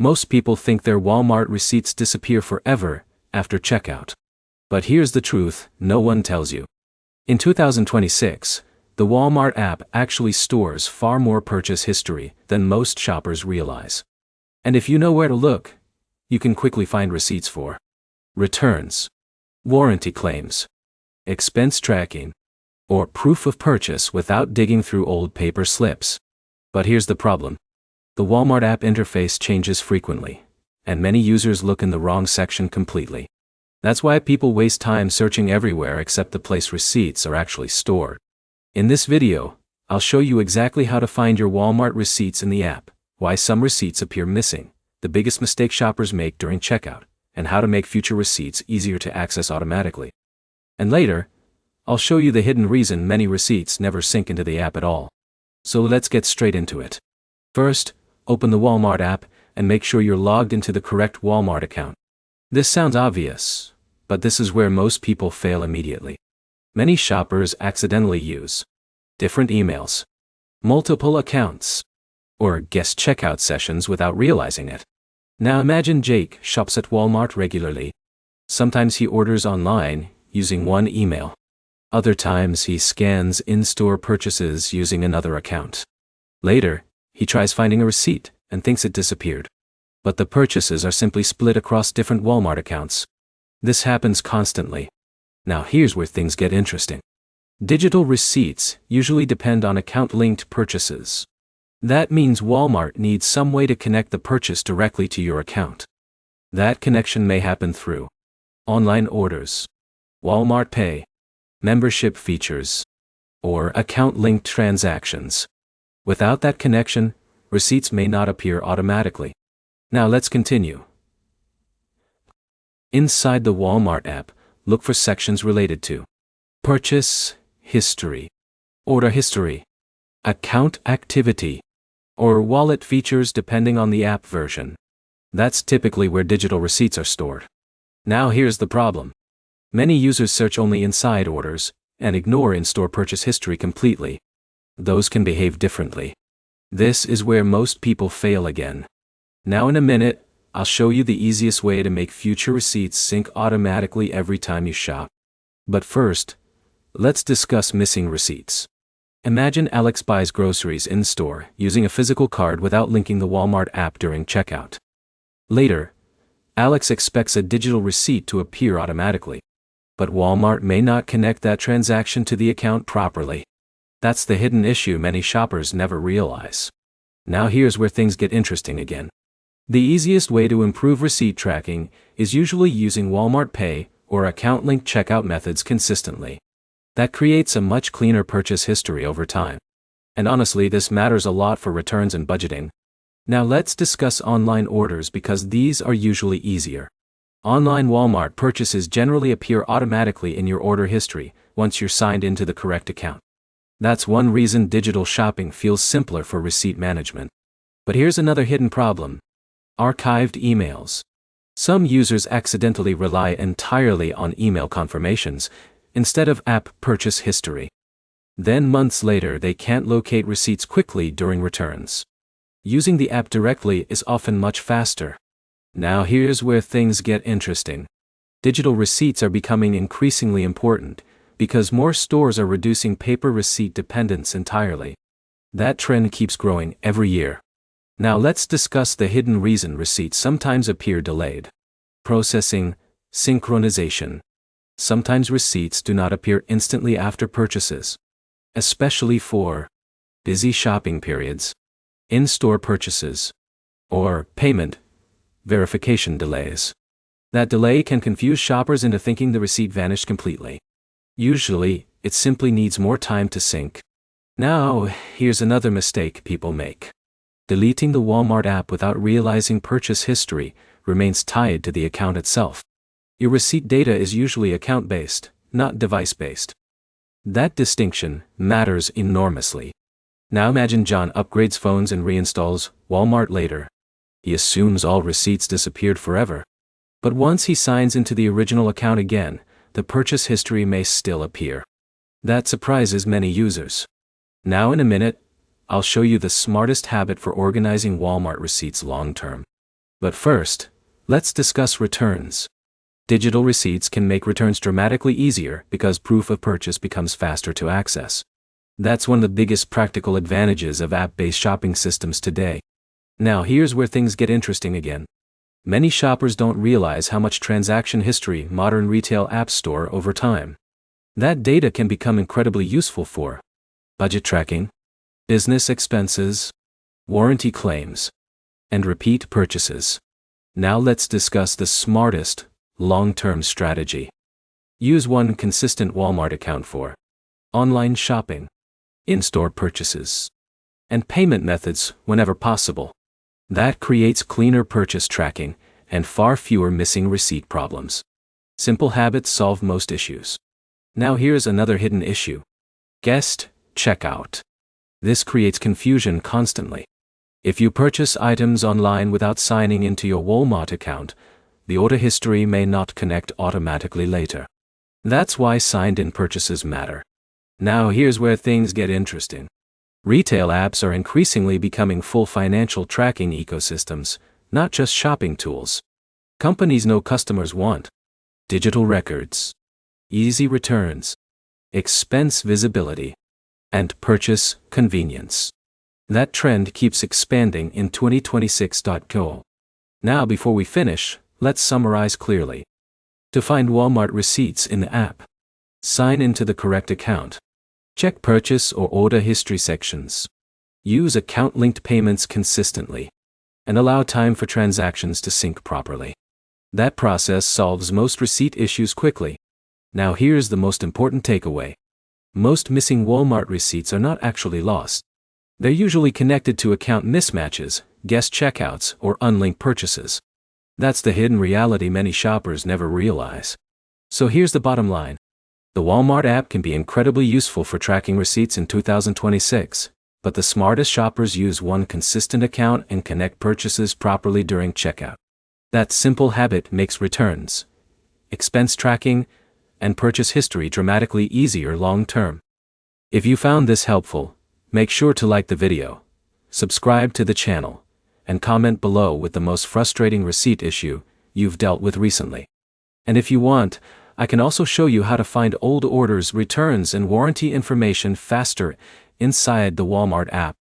Most people think their Walmart receipts disappear forever after checkout. But here's the truth, no one tells you. In 2026, the Walmart app actually stores far more purchase history than most shoppers realize. And if you know where to look, you can quickly find receipts for returns, warranty claims, expense tracking, or proof of purchase without digging through old paper slips. But here's the problem. The Walmart app interface changes frequently, and many users look in the wrong section completely. That's why people waste time searching everywhere except the place receipts are actually stored. In this video, I'll show you exactly how to find your Walmart receipts in the app, why some receipts appear missing, the biggest mistake shoppers make during checkout, and how to make future receipts easier to access automatically. And later, I'll show you the hidden reason many receipts never sync into the app at all. So let's get straight into it. First, open the Walmart app and make sure you're logged into the correct Walmart account. This sounds obvious, but this is where most people fail immediately. Many shoppers accidentally use different emails, multiple accounts, or guest checkout sessions without realizing it. Now imagine Jake shops at Walmart regularly. Sometimes he orders online using one email. Other times he scans in-store purchases using another account. Later, he tries finding a receipt and thinks it disappeared. But the purchases are simply split across different Walmart accounts. This happens constantly. Now here's where things get interesting. Digital receipts usually depend on account-linked purchases. That means Walmart needs some way to connect the purchase directly to your account. That connection may happen through online orders, Walmart Pay, membership features, or account-linked transactions. Without that connection, receipts may not appear automatically. Now let's continue. Inside the Walmart app, look for sections related to purchase history, order history, account activity, or wallet features depending on the app version. That's typically where digital receipts are stored. Now here's the problem. Many users search only inside orders and ignore in-store purchase history completely. Those can behave differently. This is where most people fail again. Now in a minute, I'll show you the easiest way to make future receipts sync automatically every time you shop. But first, let's discuss missing receipts. Imagine Alex buys groceries in-store using a physical card without linking the Walmart app during checkout. Later, Alex expects a digital receipt to appear automatically. But Walmart may not connect that transaction to the account properly. That's the hidden issue many shoppers never realize. Now here's where things get interesting again. The easiest way to improve receipt tracking is usually using Walmart Pay or account-linked checkout methods consistently. That creates a much cleaner purchase history over time. And honestly, this matters a lot for returns and budgeting. Now let's discuss online orders because these are usually easier. Online Walmart purchases generally appear automatically in your order history once you're signed into the correct account. That's one reason digital shopping feels simpler for receipt management. But here's another hidden problem. Archived emails. Some users accidentally rely entirely on email confirmations instead of app purchase history. Then months later they can't locate receipts quickly during returns. Using the app directly is often much faster. Now here's where things get interesting. Digital receipts are becoming increasingly important because more stores are reducing paper receipt dependence entirely. That trend keeps growing every year. Now let's discuss the hidden reason receipts sometimes appear delayed. Processing, synchronization. Sometimes receipts do not appear instantly after purchases, especially for busy shopping periods, in-store purchases, or payment verification delays. That delay can confuse shoppers into thinking the receipt vanished completely. Usually, it simply needs more time to sync. Now, here's another mistake people make. Deleting the Walmart app without realizing purchase history remains tied to the account itself. Your receipt data is usually account-based, not device-based. That distinction matters enormously. Now imagine John upgrades phones and reinstalls Walmart later. He assumes all receipts disappeared forever. But once he signs into the original account again, the purchase history may still appear. That surprises many users. Now in a minute, I'll show you the smartest habit for organizing Walmart receipts long-term. But first, let's discuss returns. Digital receipts can make returns dramatically easier because proof of purchase becomes faster to access. That's one of the biggest practical advantages of app-based shopping systems today. Now here's where things get interesting again. Many shoppers don't realize how much transaction history modern retail apps store over time. That data can become incredibly useful for budget tracking, business expenses, warranty claims, and repeat purchases. Now let's discuss the smartest, long-term strategy. Use one consistent Walmart account for online shopping, in-store purchases, and payment methods whenever possible. That creates cleaner purchase tracking and far fewer missing receipt problems. Simple habits solve most issues. Now here's another hidden issue. Guest checkout. This creates confusion constantly. If you purchase items online without signing into your Walmart account, the order history may not connect automatically later. That's why signed-in purchases matter. Now here's where things get interesting. Retail apps are increasingly becoming full financial tracking ecosystems, not just shopping tools. Companies know customers want digital records, easy returns, expense visibility, and purchase convenience. That trend keeps expanding in 2026.co. Now before we finish, let's summarize clearly. To find Walmart receipts in the app, sign into the correct account. Check purchase or order history sections. Use account-linked payments consistently. And allow time for transactions to sync properly. That process solves most receipt issues quickly. Now here's the most important takeaway. Most missing Walmart receipts are not actually lost. They're usually connected to account mismatches, guest checkouts, or unlinked purchases. That's the hidden reality many shoppers never realize. So here's the bottom line. The Walmart app can be incredibly useful for tracking receipts in 2026, but the smartest shoppers use one consistent account and connect purchases properly during checkout. That simple habit makes returns, expense tracking, and purchase history dramatically easier long-term. If you found this helpful, make sure to like the video, subscribe to the channel, and comment below with the most frustrating receipt issue you've dealt with recently. And if you want, I can also show you how to find old orders, returns, and warranty information faster inside the Walmart app.